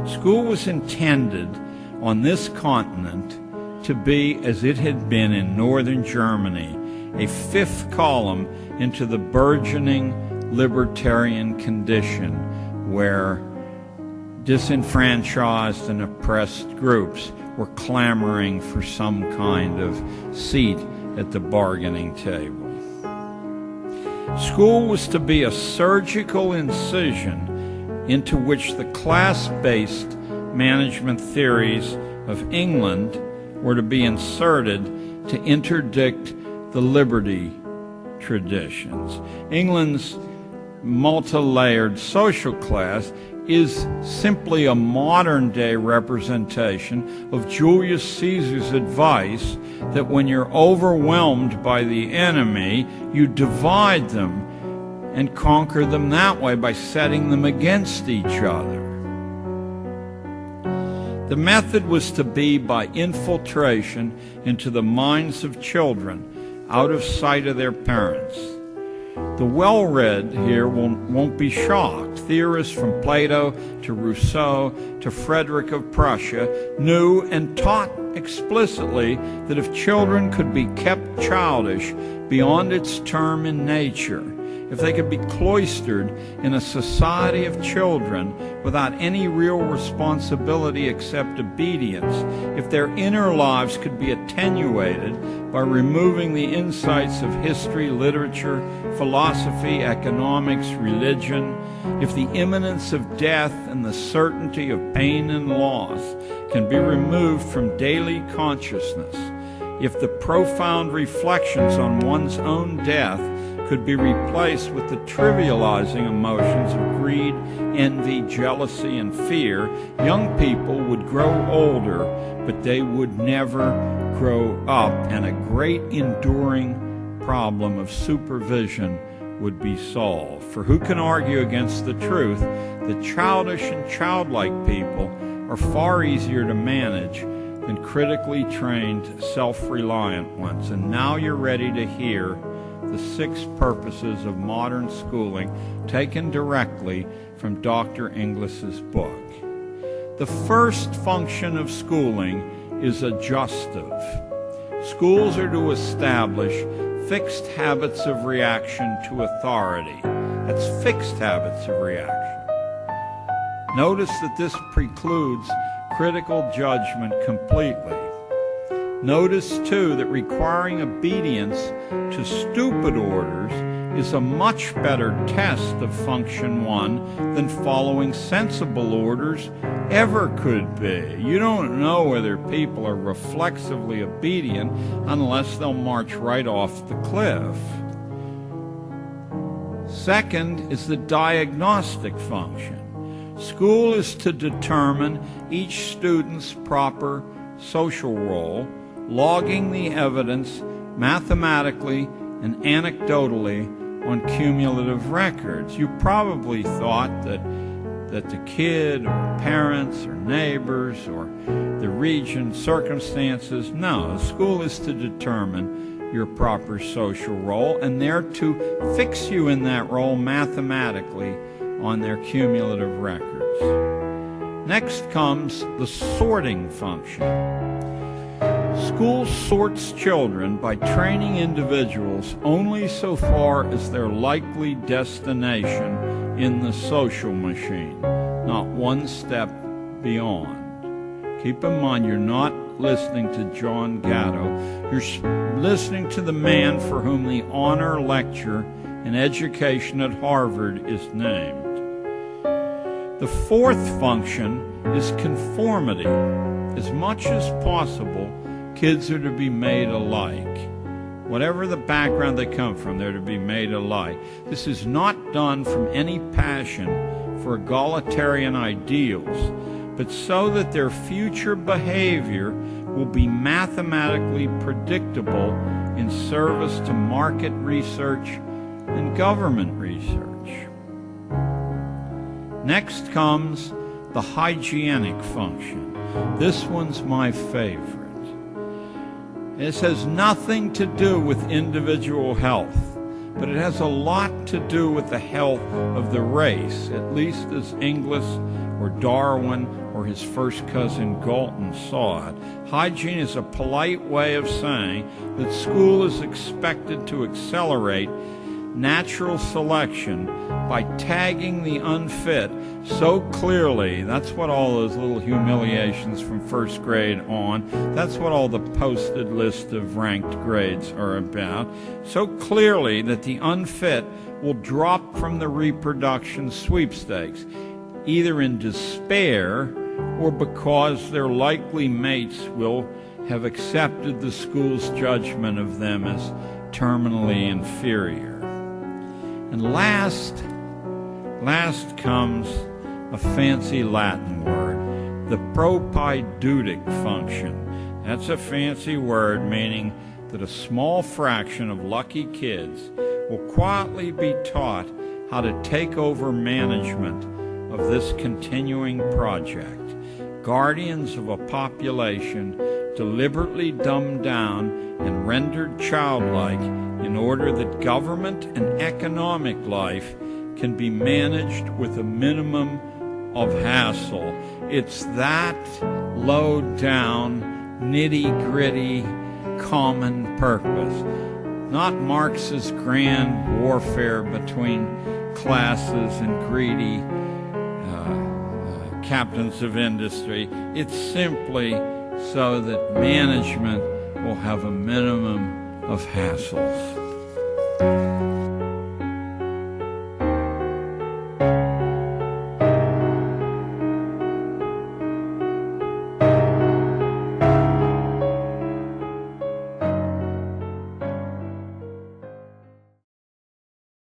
School was intended on this continent to be, as it had been in northern Germany, a fifth column into the burgeoning libertarian condition where disenfranchised and oppressed groups were clamoring for some kind of seat at the bargaining table. School was to be a surgical incision into which the class-based management theories of England were to be inserted to interdict the liberty traditions. England's multi-layered social class is simply a modern-day representation of Julius Caesar's advice that when you're overwhelmed by the enemy, you divide them and conquer them that way by setting them against each other. The method was to be by infiltration into the minds of children, out of sight of their parents. The well-read here won't be shocked. Theorists from Plato to Rousseau to Frederick of Prussia knew and taught explicitly that if children could be kept childish beyond its term in nature, if they could be cloistered in a society of children without any real responsibility except obedience, if their inner lives could be attenuated by removing the insights of history, literature, philosophy, economics, religion, if the imminence of death and the certainty of pain and loss can be removed from daily consciousness, if the profound reflections on one's own death could be replaced with the trivializing emotions of greed, envy, jealousy, and fear, young people would grow older, but they would never grow up, and a great enduring problem of supervision would be solved. For who can argue against the truth that childish and childlike people are far easier to manage than critically trained, self-reliant ones? And now you're ready to hear the 6 purposes of modern schooling, taken directly from Dr. Inglis's book. The first function of schooling is adjustive. Schools are to establish fixed habits of reaction to authority. That's fixed habits of reaction. Notice that this precludes critical judgment completely. Notice, too, that requiring obedience to stupid orders is a much better test of function 1 than following sensible orders ever could be. You don't know whether people are reflexively obedient unless they'll march right off the cliff. Second is the diagnostic function. School is to determine each student's proper social role, logging the evidence mathematically and anecdotally on cumulative records. You probably thought that the kid or parents or neighbors or the region, circumstances. No, school is to determine your proper social role, and they're to fix you in that role mathematically on their cumulative records. Next comes the sorting function. School sorts children by training individuals only so far as their likely destination in the social machine, not one step beyond. Keep in mind, you're not listening to John Gatto. You're listening to the man for whom the honor lecture in education at Harvard is named. The fourth function is conformity. As much as possible, kids are to be made alike. Whatever the background they come from, they're to be made alike. This is not done from any passion for egalitarian ideals, but so that their future behavior will be mathematically predictable in service to market research and government research. Next comes the hygienic function. This one's my favorite. This has nothing to do with individual health, but it has a lot to do with the health of the race, at least as Inglis or Darwin or or his first cousin Galton saw it. Hygiene is a polite way of saying that school is expected to accelerate natural selection by tagging the unfit so clearly. That's what all those little humiliations from first grade on, that's what all the posted list of ranked grades are about, so clearly that the unfit will drop from the reproduction sweepstakes, either in despair or because their likely mates will have accepted the school's judgment of them as terminally inferior. And last comes a fancy Latin word, the propedeutic function. That's a fancy word meaning that a small fraction of lucky kids will quietly be taught how to take over management of this continuing project. Guardians of a population deliberately dumbed down and rendered childlike in order that government and economic life can be managed with a minimum of hassle. It's that low-down, nitty-gritty, common purpose, not Marx's grand warfare between classes and greedy captains of industry. It's simply so that management will have a minimum of hassles.